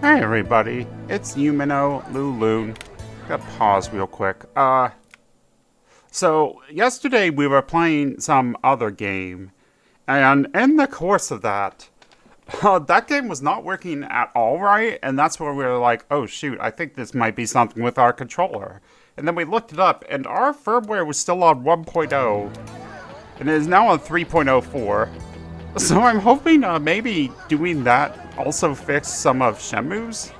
Hey everybody, it's Yumeno Lulun. Gotta pause real quick. So yesterday we were playing some other game, and in the course of that, that game was not working at all right, and that's where we were like, oh shoot, I think this might be something with our controller. And then we looked it up, and our firmware was still on 1.0, and it is now on 3.04. So I'm hoping maybe doing that also fixed some of Shenmue's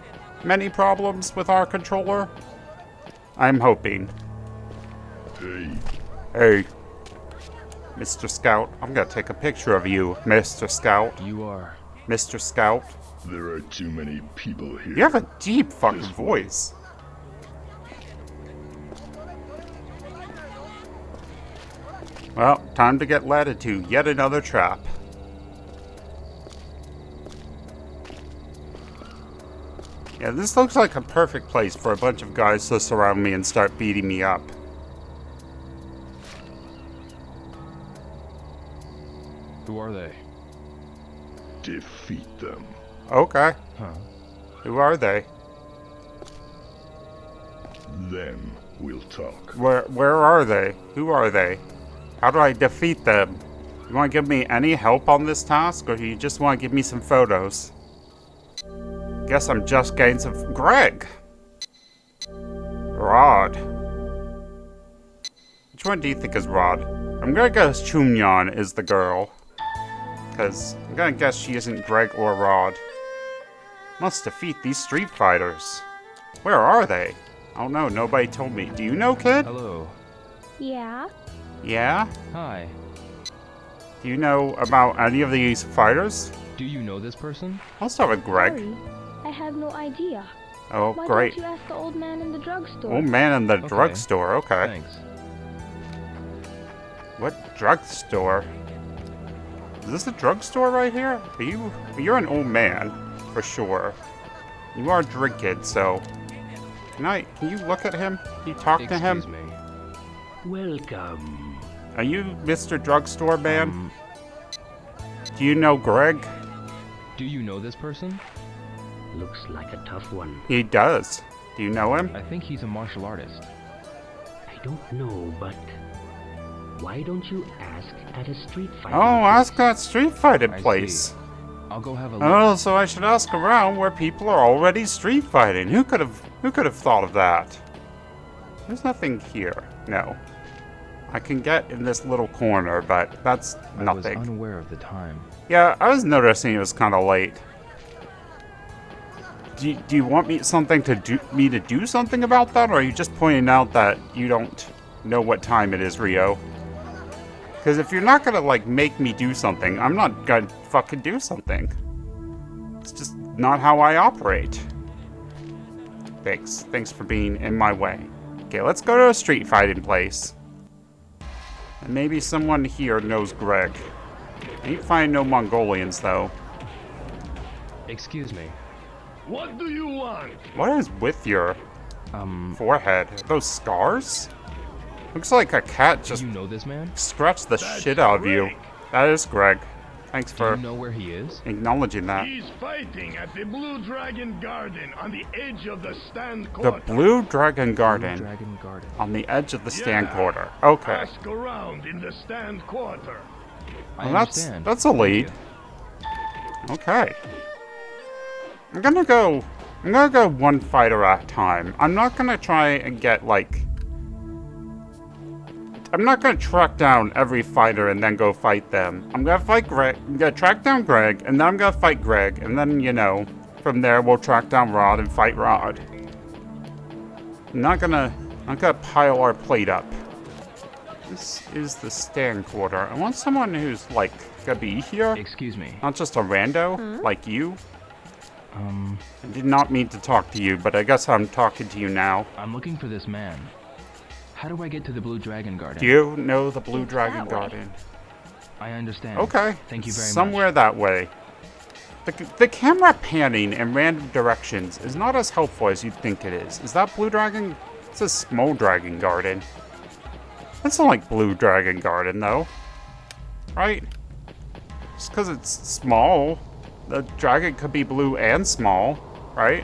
many problems with our controller. I'm hoping. Hey. Mr. Scout. I'm gonna take a picture of you, Mr. Scout. You are. Mr. Scout. There are too many people here. You have a deep fucking voice. Well, time to get led into yet another trap. Yeah, this looks like a perfect place for a bunch of guys to surround me and start beating me up. Who are they? Defeat them. Okay. Huh. Who are they? Then we'll talk. Where are they? Who are they? How do I defeat them? You want to give me any help on this task, or do you just want to give me some photos? Guess I'm just getting some... Greg! Rod. Which one do you think is Rod? I'm gonna guess Chunyan is the girl. Because I'm gonna guess she isn't Greg or Rod. Must defeat these street fighters. Where are they? Oh no, nobody told me. Do you know, kid? Hello. Yeah? Yeah? Hi. Do you know about any of these fighters? Do you know this person? I'll start with Greg. Sorry, I have no idea. Oh, Why great. don't you ask the old man in the drugstore? Old man in the Okay. drugstore, okay. Thanks. What drugstore? Is this a drugstore right here? You're an old man, for sure. You are drinking, so... Can you look at him? Can you talk to him? Excuse me. Welcome. Are you Mr. Drugstore Man? Do you know Greg? Do you know this person? Looks like a tough one. He does. Do you know him? I think he's a martial artist. I don't know, but why don't you ask at a street fight? Oh, ask that street fighting I place. see. I'll go have a look. Oh, so I should ask around where people are already street fighting. Who could have thought of that? There's nothing here. No. I can get in this little corner, but that's nothing. I was unaware of the time. Yeah, I was noticing it was kind of late. Do you want me to do something about that, or are you just pointing out that you don't know what time it is, Rio? Because if you're not gonna like make me do something, I'm not gonna fucking do something. It's just not how I operate. Thanks for being in my way. Okay, let's go to a street fighting place. And maybe someone here knows Greg. I ain't find no Mongolians though. Excuse me. What do you want? What is with your forehead? Are those scars? Looks like a cat Do just you know this man? scratched the That's shit out of you. Greg. That is Greg. Thanks Do for you know where he is? acknowledging that. He's fighting at the Blue Dragon Garden on the edge of the stand The court. Blue Dragon Garden Dragon Garden. on the edge of the stand Yeah. quarter. Okay. Ask around in the stand quarter. I Well, understand. that's a Thank lead. you. Okay. I'm gonna go one fighter at a time. I'm not gonna try and get like I'm not gonna track down every fighter and then go fight them. I'm gonna fight Greg. I'm gonna track down Greg, and then I'm gonna fight Greg, and then from there we'll track down Rod and fight Rod. I'm not gonna pile our plate up. This is the stand quarter. I want someone who's like gonna be here, Excuse me. not just a rando like you. I did not mean to talk to you, but I guess I'm talking to you now. I'm looking for this man. How do I get to the Blue Dragon Garden? Do you know the Blue It's Dragon that way. Garden? I understand. Okay. Thank you very much. Somewhere that way. The camera panning in random directions is not as helpful as you'd think it is. Is that Blue Dragon? It's a small Dragon Garden. That's not like Blue Dragon Garden, though. Right? Just because it's small, the dragon could be blue and small. right?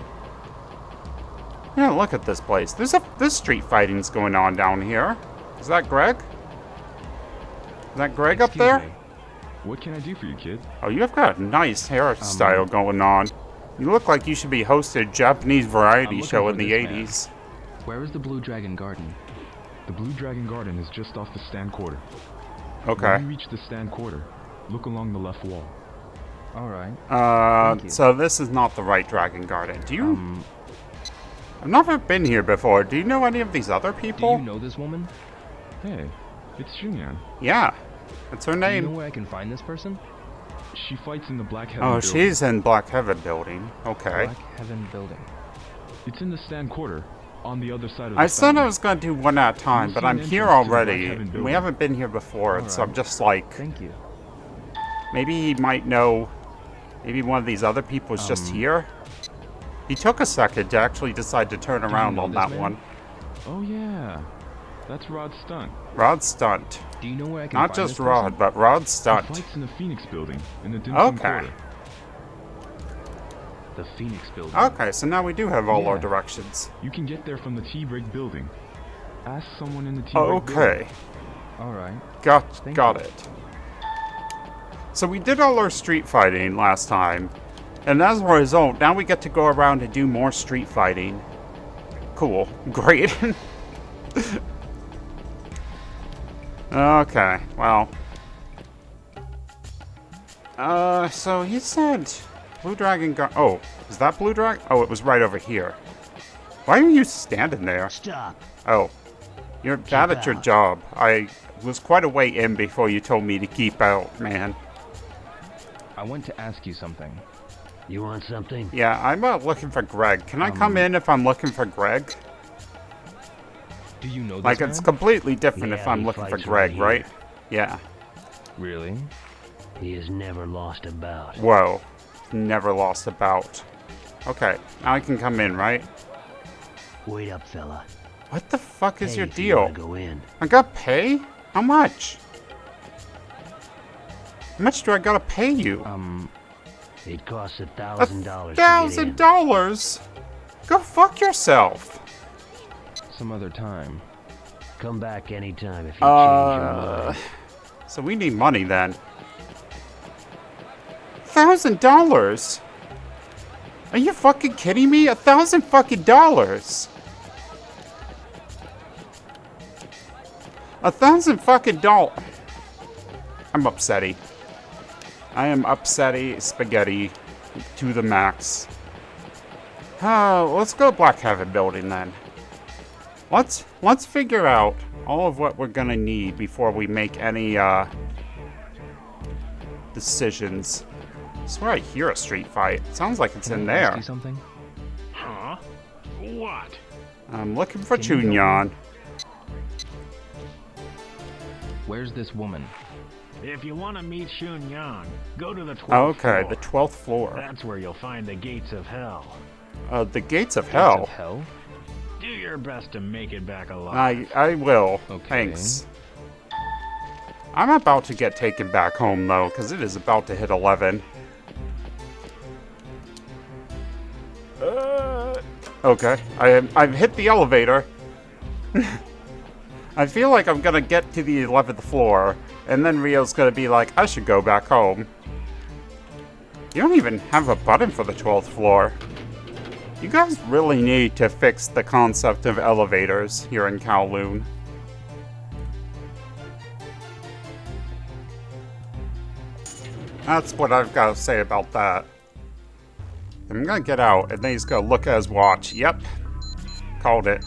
Yeah, look at this place. There's street fighting's going on down here. Is that Greg? Is that Greg up there? Me. What can I do for you, kid? Oh, you've got a nice hairstyle going on. You look like you should be hosting a Japanese variety show in the 80s. Where is the Blue Dragon Garden? The Blue Dragon Garden is just off the stand quarter. Okay. When you reach the stand quarter, look along the left wall. Alright. Thank you. So this is not the right Dragon Garden. Do you... I've never been here before. Do you know any of these other Do people? you know this woman? Hey, it's Junyan. Yeah. What's her Do you know name? where I can find this person? She fights in the Black Heaven Oh, building. she's in Black Heaven building. Okay. Black Heaven Building. It's in the stand quarter, on the other side of the I said I fountain. was going to do one at a time, You'll but see I'm an here entrance to the already. Black Heaven We building. haven't been here before, so I'm Alright. just like... Thank you. Maybe he might know... Maybe one of these other people is just here? He took a second to actually decide to turn around know on this that man? one. Oh yeah, that's Rod Stunt. Rod Stunt. Do you know where I can Not find just this Rod, person? but Rod He Stunt. fights in the Phoenix building, in the Dim Sum Okay. quarter. The Phoenix Building. Okay, so now we do have all our Yeah. directions. You can get there from the T-Brick building. Ask someone in the T-Brick building. Okay. Alright. Got Thank you. it. So we did all our street fighting last time. And as a result, now we get to go around and do more street fighting. Cool. Great. Okay, well. So he said Blue Dragon oh, is that Blue Dragon? Oh, it was right over here. Why are you standing there? Stop. Oh, you're bad at your out. job. I was quite a way in before you told me to keep out, man. I want to ask you something. You want something? Yeah, I'm looking for Greg. Can I come in if I'm looking for Greg? Do you know this Like, man? it's completely different if Yeah, I'm he looking for fights Greg, right right? here. Yeah. Really? He has never lost a bout. Whoa. Never lost a bout. Okay, now I can come in, right? Wait up, fella. What the fuck is Hey, your if you deal? wanna go in. I gotta pay? How much? How much do I gotta pay you? It costs $1,000 to get in. $1,000? Go fuck yourself. Some other time. Come back anytime if you change your mind. So we need money then. $1,000? Are you fucking kidding me? $1,000 fucking dollars. $1,000 fucking dollars. I'm upsetty. I am upsetty spaghetti to the max. Let's go to Black Heaven building then. Let's figure out all of what we're gonna need before we make any decisions. I swear I hear a street fight. It sounds like it's in Can I ask there. you something? Huh? What? I'm looking for Can you help Chunyan. Where's this woman? If you want to meet Shun Yang, go to the 12th Okay, floor. the 12th floor. That's where you'll find the gates of hell. The gates of Gates hell. of hell? Do your best to make it back alive. I will. Okay. Thanks. I'm about to get taken back home though, because it is about to hit 11. Okay, I've hit the elevator. I feel like I'm gonna get to the 11th floor, and then Rio's gonna be like, I should go back home. You don't even have a button for the 12th floor. You guys really need to fix the concept of elevators here in Kowloon. That's what I've got to say about that. I'm gonna get out, and then he's gonna look at his watch. Yep. Called it.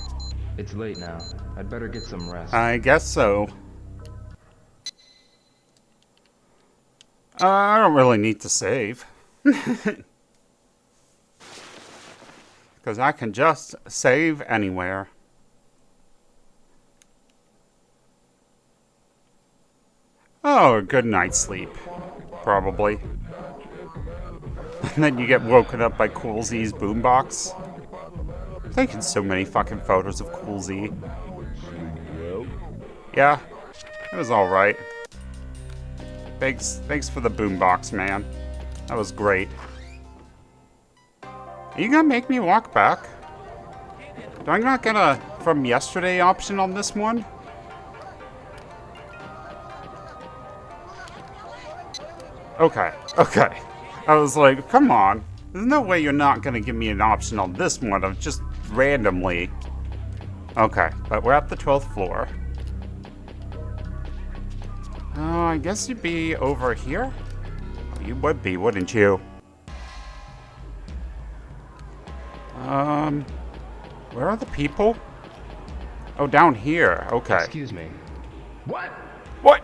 It's late now. I'd better get some rest. I guess so. I don't really need to save. Because I can just save anywhere. Oh, a good night's sleep. Probably. And then you get woken up by Cool Z's boombox. I'm taking so many fucking photos of Cool Z. Yeah, it was alright. Thanks for the boombox, man. That was great. Are you gonna make me walk back? Do I not get a from yesterday option on this one? Okay, okay. I was like, come on. There's no way you're not gonna give me an option on this one of just randomly. Okay, but we're at the 12th floor. Oh, I guess you'd be over here? You would be, wouldn't you? Where are the people? Oh, down here. Okay. Excuse me. What? What?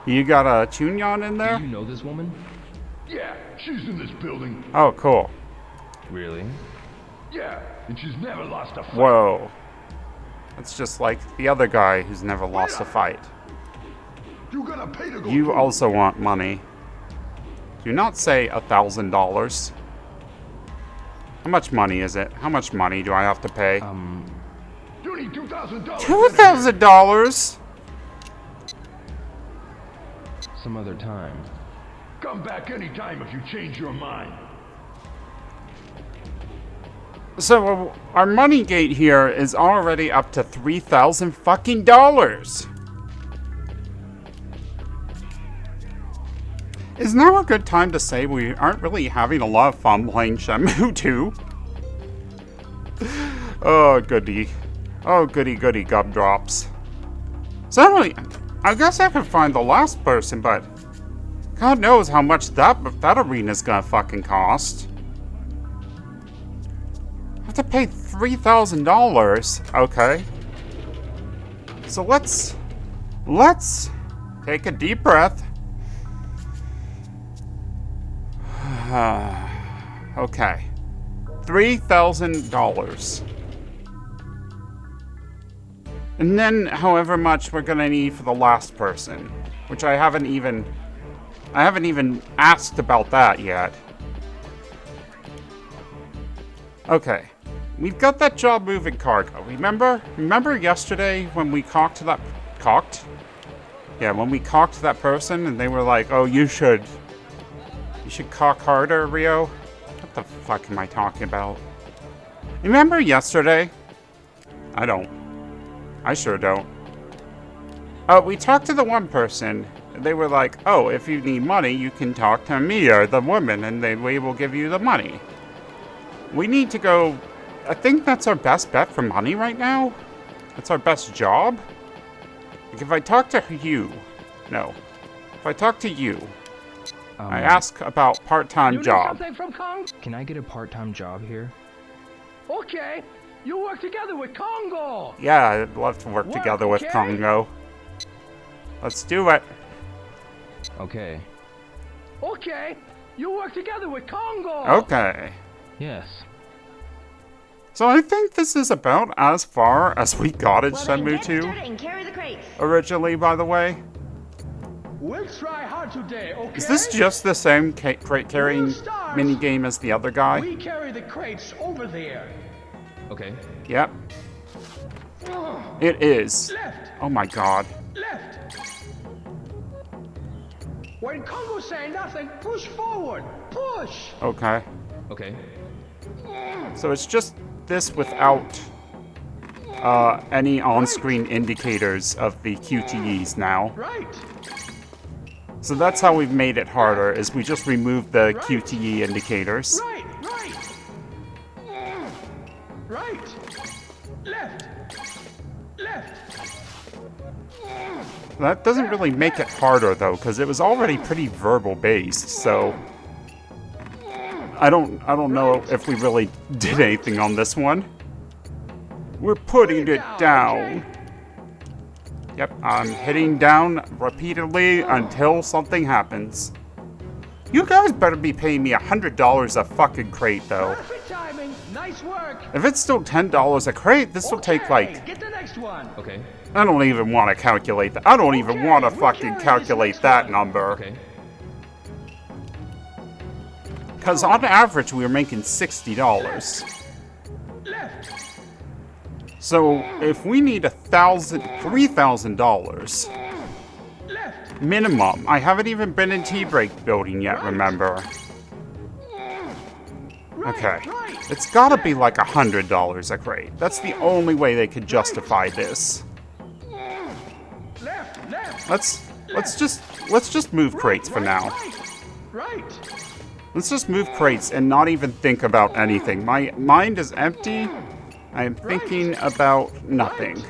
You got a Chunyon in Do there? you know this woman? Yeah, she's in this building. Oh, cool. Really? Yeah, and she's never lost a fight. Whoa. That's just like the other guy who's never lost a fight. You gotta pay to go You through. also want money. Do not say $1,000. How much money is it? How much money do I have to pay? You need $2,000. $2,000? Some other time. Come back anytime if you change your mind. So our money gate here is already up to $3,000 fucking dollars. Is now a good time to say we aren't really having a lot of fun playing Shenmue 2? Oh, goody. Oh, goody, goody gumdrops. So, I guess I could find the last person, but God knows how much that arena's gonna fucking cost. I have to pay $3,000. Okay. So let's take a deep breath. Okay. $3,000. And then however much we're gonna need for the last person, which I haven't even asked about that yet. Okay. We've got that job moving cargo. Remember yesterday when we cocked? Yeah, when we cocked that person and they were like, "Oh, you should cock harder, Rio." What the fuck am I talking about? Remember yesterday? I don't. I sure don't. We talked to the one person. And they were like, "Oh, if you need money, you can talk to me or the woman, and we will give you the money." We need to go. I think that's our best bet for money right now. That's our best job. Like if I talk to you, no. If I talk to you, I ask about part-time job. Something from Kong? Can I get a part-time job here? Okay. You work together with Congo. Yeah, I'd love to work together with okay? Congo. Let's do it. Okay. Okay. You work together with Congo. Okay. Yes. So I think this is about as far as we got in Well, then Shenmue get 2. started and carry the crates. Originally, by the way. We'll try hard today, okay? Is this just the same crate carrying We'll start. minigame as the other guy? We carry the crates over there. Okay. Yep. It is. Left. Oh my god. Left. When Congo say nothing, push forward. Push. Okay. Okay. So it's just this without any on-screen indicators of the QTEs now. Right. So that's how we've made it harder, is we just removed the QTE indicators. Right. Right. Right. Left. Left. That doesn't really make it harder though, because it was already pretty verbal based, so I don't know if we really did anything on this one. We're putting it down. Yep, I'm hitting down repeatedly until something happens. You guys better be paying me $100 a fucking crate though. Perfect timing. Nice work. If it's still $10 a crate, this will take like, Get the next one. Okay. I don't even want to calculate that. I don't even want to fucking calculate that number. Okay. Because on average, we were making $60. Left. So if we need $3,000 Left. minimum, I haven't even been in T-Break building yet, remember? Okay. It's gotta be like $100 a crate. That's the only way they could justify this. Let's just move crates for now. Right. Let's just move crates and not even think about anything. My mind is empty. I am thinking about nothing.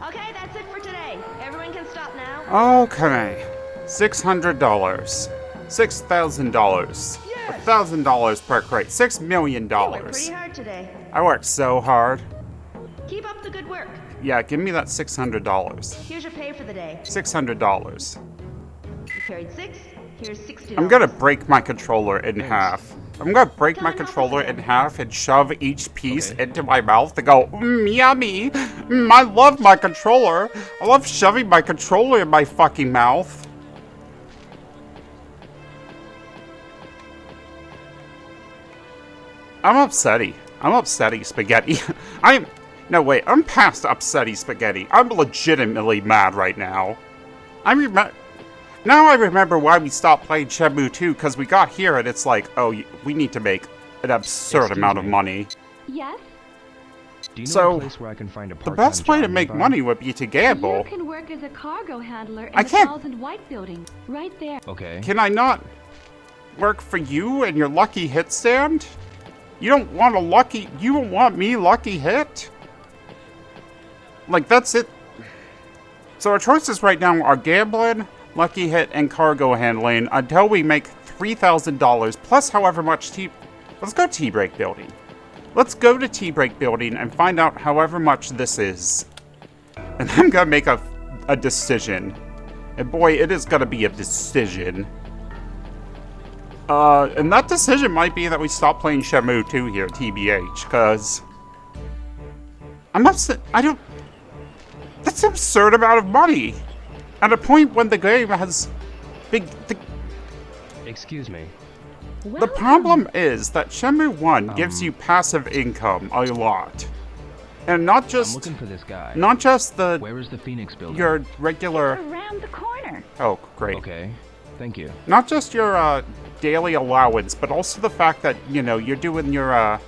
Okay, that's it for today. Everyone can stop now. Okay. $600. $6,000. $1,000 per crate. $6 million. You worked pretty hard today. I worked so hard. Keep up the good work. Yeah, give me that $600. Here's your pay for the day. $600. You carried 6. Here's $60. I'm gonna break my controller in half. I'm gonna break my controller in half and shove each piece into my mouth and go, yummy. I love my controller. I love shoving my controller in my fucking mouth. I'm upsetty. I'm upsetty spaghetti. No wait, I'm past upsetty spaghetti. I'm legitimately mad right now. Now I remember why we stopped playing Shenmue 2, because we got here and it's like, oh, we need to make an absurd amount of money. Yes? Do you know So, a place where I can find a The part-time best way to job make nearby? money would be to gamble. You can work as a cargo handler in I the can't- 1000 White Building. Right there. Okay. Can I not work for you and your lucky hit stand? You don't want me lucky hit? Like, that's it. So our choices right now are gambling, lucky hit, and cargo handling until we make $3,000 plus however much Let's go tea break building. Let's go to tea break building and find out however much this is. And I'm gonna make a decision. And boy, it is gonna be a decision. And that decision might be that we stop playing Shenmue 2 here, TBH, because I'm upset. That's an absurd amount of money. At a point when the game has Excuse me. The problem is that Shenmue 1 gives you passive income a lot. And not I'm just looking for this guy. not just Where is the Phoenix building? your regular Around the corner. Oh, great. Okay. Thank you. Not just your daily allowance, but also the fact that, you know, you're doing your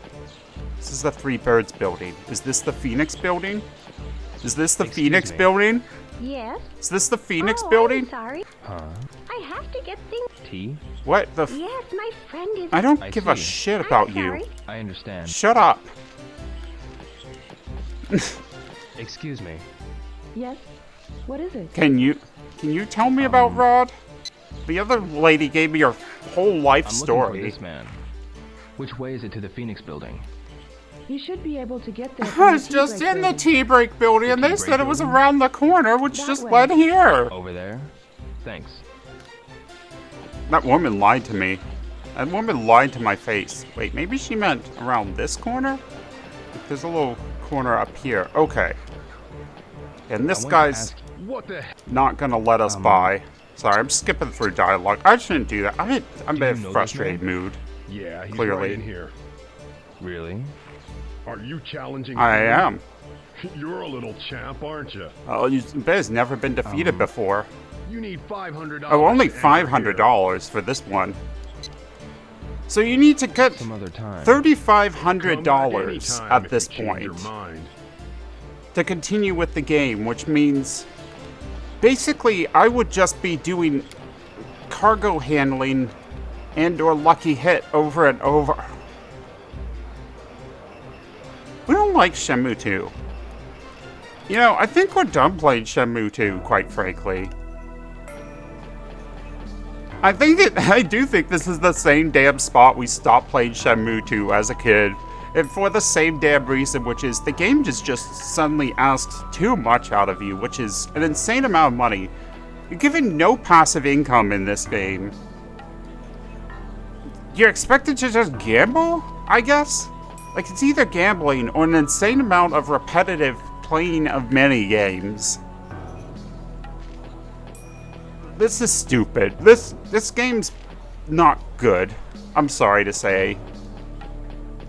this is the Three Birds building. Is this the Phoenix building? Is this the Excuse Phoenix me. building? Yes? Is this the Phoenix Oh, building? I'm sorry. Huh? I have to get things. Tea? What the Yes, my friend is. I don't I give a see. shit I'm about sorry. you. I understand. Shut up. Excuse me. Yes? What is it? Can you tell me about Rod? The other lady gave me her whole life I'm looking for story. this man. Which way is it to the Phoenix building? You should be able to get there. I from the was tea just break in the building. tea break building and The they tea said break it was building? around the corner, which That just way. led here. Over there? Thanks. That woman lied to me. That woman lied to my face. Wait, maybe she meant around this corner? There's a little corner up here. Okay. And this I want to guy's ask- What the hell? not gonna let us by. Sorry, I'm skipping through dialogue. I shouldn't do that. I'm in Do you a know this frustrated man? mood. Yeah, he's Clearly. right in here. Really? Are you challenging I me? am. You're a little champ, aren't you? Oh, Bez never been defeated before. You need $500. Oh, only to enter here. $500 for this one. So you need to get Some other time. $3,500 Come back anytime at if this you change point your mind. to continue with the game, which means basically I would just be doing cargo handling and or lucky hit over and over. We don't like Shenmue 2. You know, I think we're done playing Shenmue 2, quite frankly. I do think this is the same damn spot we stopped playing Shenmue 2 as a kid. And for the same damn reason, which is the game just suddenly asks too much out of you, which is an insane amount of money. You're given no passive income in this game. You're expected to just gamble, I guess? Like, it's either gambling or an insane amount of repetitive playing of many games. This is stupid. This game's not good. I'm sorry to say.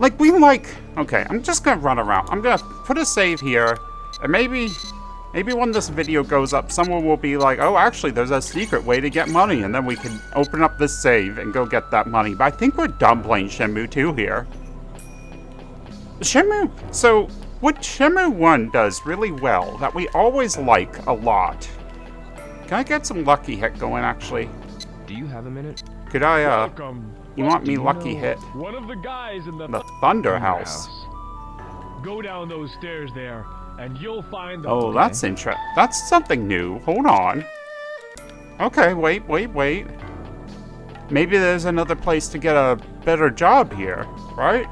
Like, okay, I'm just gonna run around. I'm gonna put a save here, and maybe when this video goes up, someone will be like, oh, actually, there's a secret way to get money, and then we can open up this save and go get that money. But I think we're done playing Shenmue 2 here. So, what Shenmue 1 does really well, that we always like a lot. Can I get some lucky hit going, actually? Do you have a minute? Could I, Welcome. you want me lucky hit? One of the guys in The Thunder House. Go down those stairs there, and you'll find the... Oh, that's interesting. That's something new. Hold on. Okay, wait. Maybe there's another place to get a better job here, right?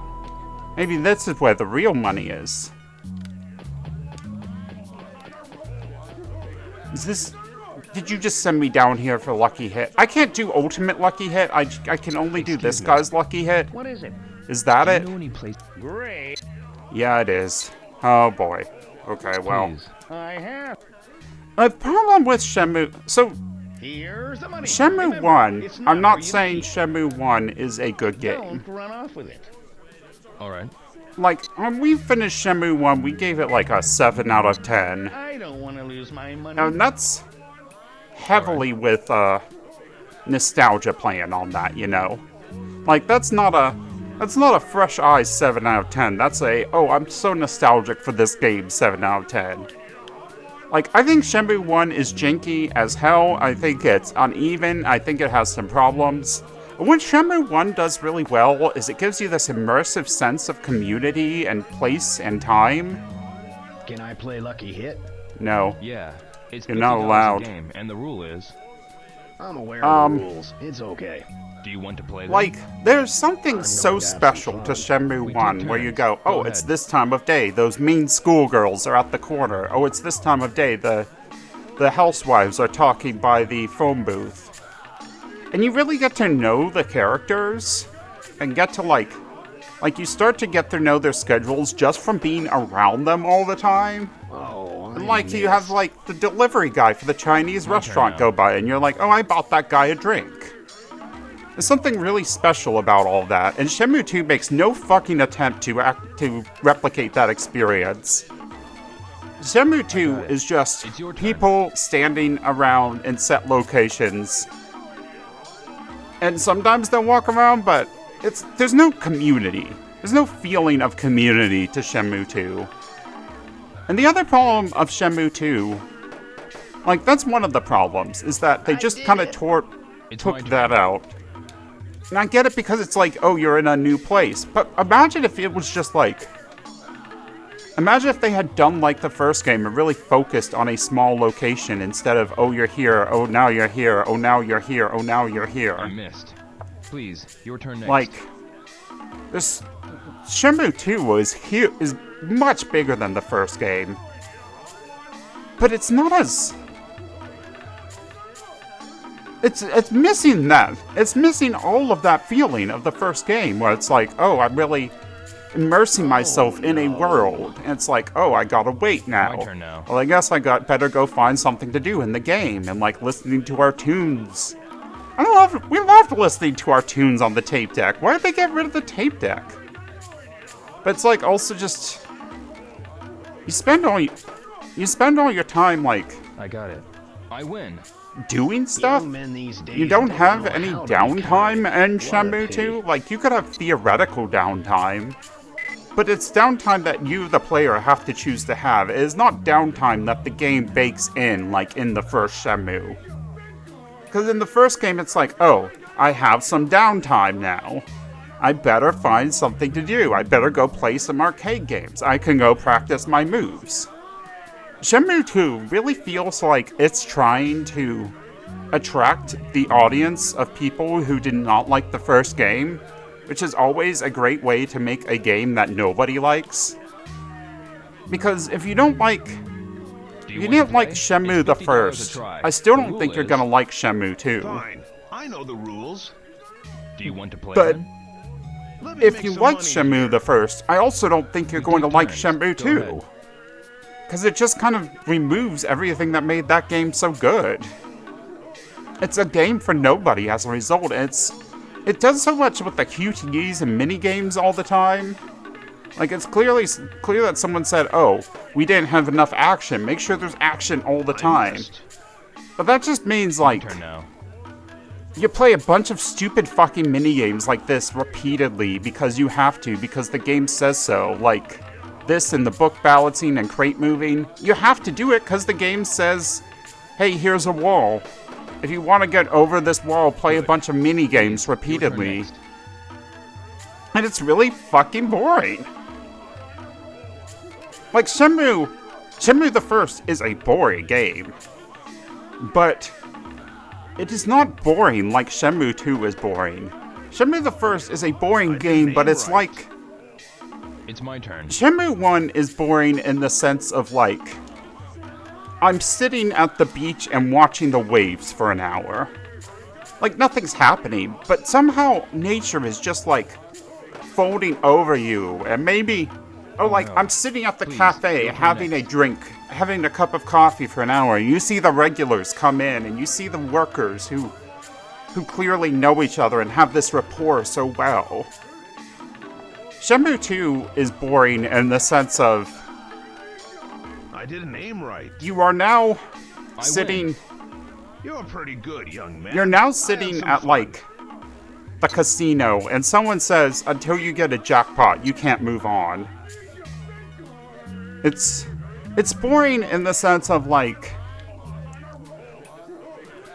Maybe this is where the real money is. Is this... Did you just send me down here for lucky hit? I can't do ultimate lucky hit. I can only do this guy's lucky hit. What is it? Is that Do you it? know any place? Great. Yeah, it is. Oh boy. Okay, well. Please. I have. The problem with Shenmue... So, Here's the money. Shenmue Remember, 1, it's I'm for not you to saying keep. Shenmue 1 is a good game. Don't run off with it. All right. Like, when we finished Shenmue 1, we gave it like a 7 out of 10. I don't want to lose my money. And that's heavily with nostalgia playing on that, you know? Like, that's not a fresh eyes 7 out of 10. That's a, oh, I'm so nostalgic for this game 7 out of 10. Like, I think Shenmue 1 is janky as hell. I think it's uneven. I think it has some problems. But what Shenmue 1 does really well is it gives you this immersive sense of community and place and time. Can I play lucky hit? No. Yeah. It's You're not $50 allowed. a game, and the rule is, I'm aware of the rules. It's okay. do you want to play them? Like, there's something so have some special fun. to Shenmue We 1 take where you turns. go, oh, Go it's ahead. this time of day. Those mean schoolgirls are at the corner. Oh, it's this time of day. The housewives are talking by the phone booth. And you really get to know the characters and get to, like, you start to get to know their schedules just from being around them all the time. Oh, And, like, you have, like, the delivery guy for the Chinese restaurant now. go by, and you're like, oh, I bought that guy a drink. There's something really special about all that, and Shenmue 2 makes no fucking attempt to replicate that experience. Shenmue 2 is just It's your turn. people standing around in set locations. And sometimes they'll walk around, but there's no community. There's no feeling of community to Shenmue 2. And the other problem of Shenmue 2, like, that's one of the problems, is that they just kind of It's my took turn. that out. And I get it because it's like, oh, you're in a new place. But imagine if it was just like... Imagine if they had done like the first game and really focused on a small location instead of, oh, you're here, oh, now you're here, oh, now you're here, oh, now you're I here. missed. Please, your turn next. Like, this... Shenmue 2 is much bigger than the first game. But it's not as... It's missing that. It's missing all of that feeling of the first game where it's like, oh, I'm really immersing myself in a world. And it's like, oh, I gotta wait now. My turn now. Well, I guess I better go find something to do in the game and like listening to our tunes. We loved listening to our tunes on the tape deck. Why did they get rid of the tape deck? But it's like also just you spend all your time like I got it. I win. doing stuff. Young men these days You don't have know any how to be downtime kind. in What a Shenmue pity. 2. Like, you could have theoretical downtime, but it's downtime that you, the player, have to choose to have. It is not downtime that the game bakes in, like in the first Shenmue. Because in the first game, it's like, oh, I have some downtime now. I better find something to do. I better go play some arcade games. I can go practice my moves. Shenmue 2 really feels like it's trying to attract the audience of people who did not like the first game, which is always a great way to make a game that nobody likes. Because if you don't like... If you didn't like Shenmue the first, I still don't think you're gonna like Shenmue 2. Fine. I know the rules. Do you want to play But then? Let me if make you some like money Shenmue here. the first, I also don't think you're going to take like turns. Shenmue Go 2. ahead. Because it just kind of removes everything that made that game so good. It's a game for nobody as a result. It does so much with the QTEs and mini-games all the time. Like, it's clear that someone said, oh, we didn't have enough action. Make sure there's action all the time. But that just means, like, Turn now. you play a bunch of stupid fucking minigames like this repeatedly because you have to, because the game says so. Like, this and the book balancing and crate moving. You have to do it because the game says, hey, here's a wall. If you want to get over this wall, play a bunch of minigames repeatedly. next. And it's really fucking boring. Like, Shenmue the First is a boring game. But it is not boring like Shenmue 2 is boring. Shenmue the First is a boring game, but it's like... It's my turn. Shenmue 1 is boring in the sense of, like... I'm sitting at the beach and watching the waves for an hour. Like, nothing's happening, but somehow nature is just, like, folding over you, and maybe... Oh, like, no. I'm sitting at the Please, cafe go for having a next. drink, having a cup of coffee for an hour, and you see the regulars come in, and you see the workers who clearly know each other and have this rapport so well. Shenmue 2 is boring in the sense of I didn't aim right. you are now I sitting... win. You're pretty good, young man. You're now I had sitting some at, fun. like, the casino, and someone says, until you get a jackpot, you can't move on. It's boring in the sense of, like...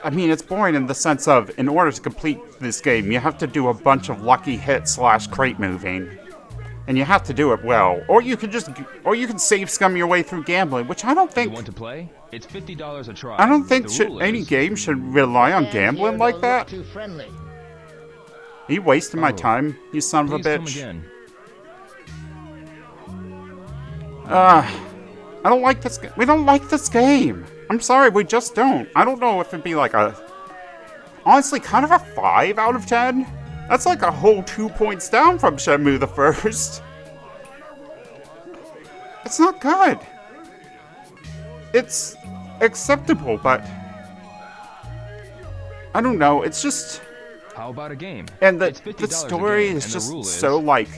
I mean, it's boring in the sense of, in order to complete this game, you have to do a bunch of lucky hit / crate moving. And you have to do it well. Or you can save scum your way through gambling, which I don't You think... want to play? It's $50 a try. I don't think The rule any is- game should rely on gambling like that. Too friendly. Are you wasting my Oh. time, you son of a Please come bitch? again. I don't like this game. We don't like this game. I'm sorry, we just don't. I don't know if it'd be like a... Honestly, kind of a 5 out of 10? That's like a whole 2 points down from Shenmue the First. It's not good. It's acceptable, but... I don't know, it's just... How about a game? And It's the $50 a story game, is and the just rule so, is- like...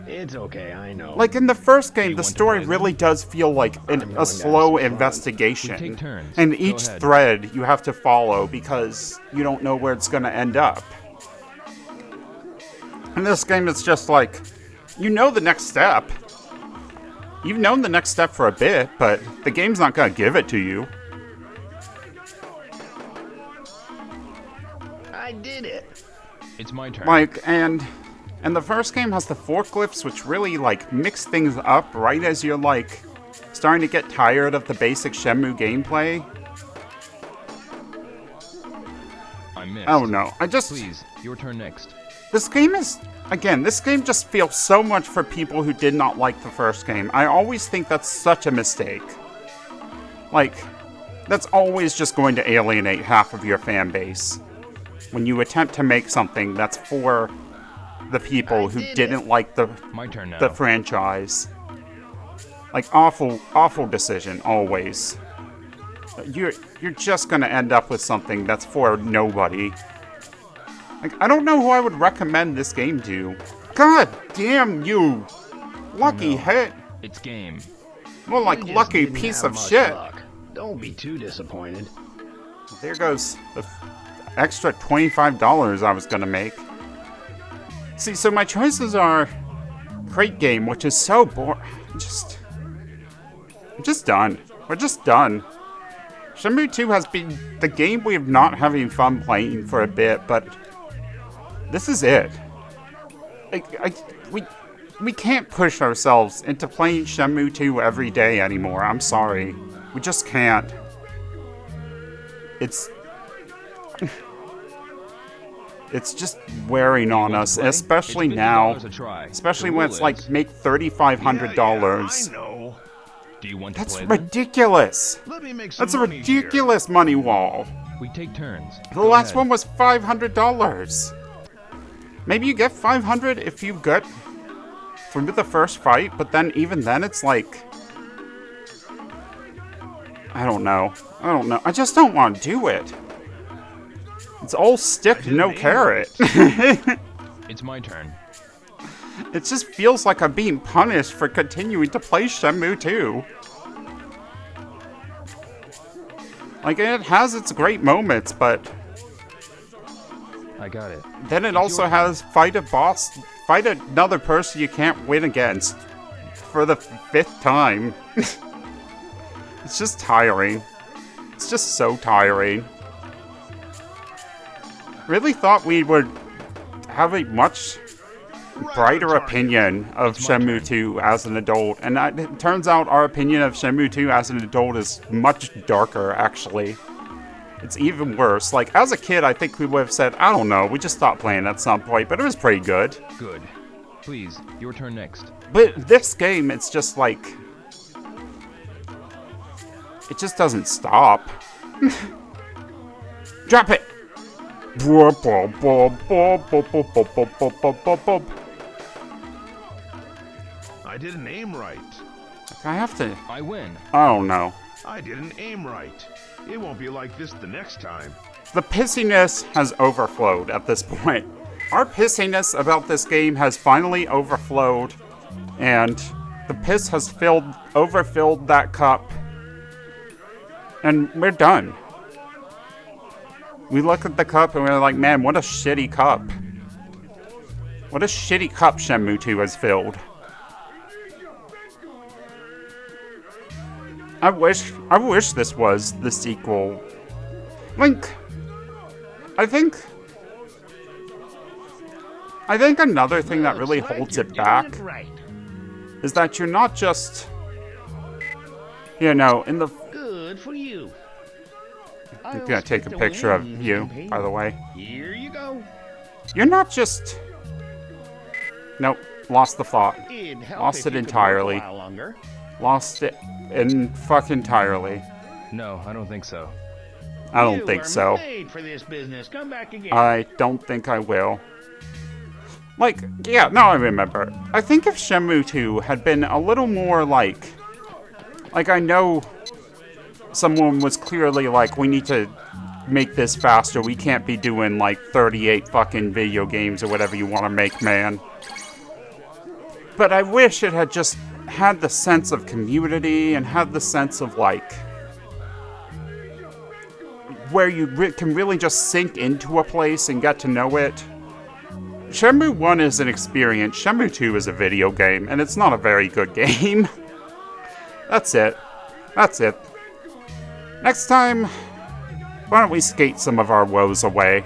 It's okay, I know. Like, in the first game, you the want to story play really does feel like a slow investigation. We take turns. And Go each ahead. thread you have to follow because you don't know where it's going to end up. In this game, it's just like, you know the next step. You've known the next step for a bit, but the game's not going to give it to you. I did it. It's my turn. Like, and the first game has the forklifts, which really, like, mix things up right as you're, like, starting to get tired of the basic Shenmue gameplay. I missed. I don't know. Please, your turn next. This game is... Again, this game just feels so much for people who did not like the first game. I always think that's such a mistake. Like, that's always just going to alienate half of your fan base. When you attempt to make something that's for the people who didn't like the My turn now. the franchise. Like, awful decision, always. You're just gonna end up with something that's for nobody. Like, I don't know who I would recommend this game to. God damn you! Lucky hit! It's game. More like You just lucky didn't piece have of much shit. luck. Don't be too disappointed. There goes the extra $25 I was gonna make. See, so my choices are crate game, which is so boring. I'm just done. We're just done. Shenmue 2 has been the game we have not having fun playing for a bit, but this is it. We can't push ourselves into playing Shenmue 2 every day anymore. I'm sorry. We just can't. it's it's just wearing on us, especially now. Especially when it's like make $3,500. I know. Do you want to That's play then? ridiculous. Let me make some That's a money here. ridiculous money wall. We take turns. The Go last ahead. one was $500. Maybe you get 500 if you get through the first fight, but then even then it's like, I don't know. I just don't want to do it. It's all stick, no carrot. It's my turn. It just feels like I'm being punished for continuing to play Shenmue 2. Like, it has its great moments, but I got it. then it also has fight another person you can't win against for the 5th time. It's just tiring. It's just so tiring. Really thought we would have a much brighter opinion of Shenmue 2 as an adult, and it turns out our opinion of Shenmue 2 as an adult is much darker, actually. It's even worse. Like, as a kid, I think we would have said, I don't know, we just stopped playing at some point, but it was pretty good. Good. Please, your turn next. But this game, it's just like, it just doesn't stop. Drop it! I didn't aim right. I have to. I win. I don't know. I didn't aim right. It won't be like this the next time. The pissiness has overflowed at this point. Our pissiness about this game has finally overflowed, and the piss has overfilled that cup, and we're done. We look at the cup and we're like, man, what a shitty cup. What a shitty cup Shenmue 2 has filled. I wish this was the sequel. Link, I think another thing that really holds it back is that you're not just, you know, in the... Good for you. I'm gonna take a picture of you, by the way. Here you go. You're not just... Nope, lost the thought. It'd help Lost if it you could entirely. work a while longer. Lost it entirely. No, I don't think so. I don't You think are so. made for this business. Come back again. I don't think I will. Like, yeah, no, I remember. I think if Shenmue 2 had been a little more like I know someone was clearly like, we need to make this faster. We can't be doing like 38 fucking video games or whatever you want to make, man. But I wish it had just had the sense of community and had the sense of like where you can really just sink into a place and get to know it. Shenmue 1 is an experience, Shenmue 2 is a video game, and it's not a very good game. That's it. That's it. Next time, why don't we skate some of our woes away?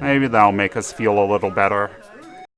Maybe that'll make us feel a little better.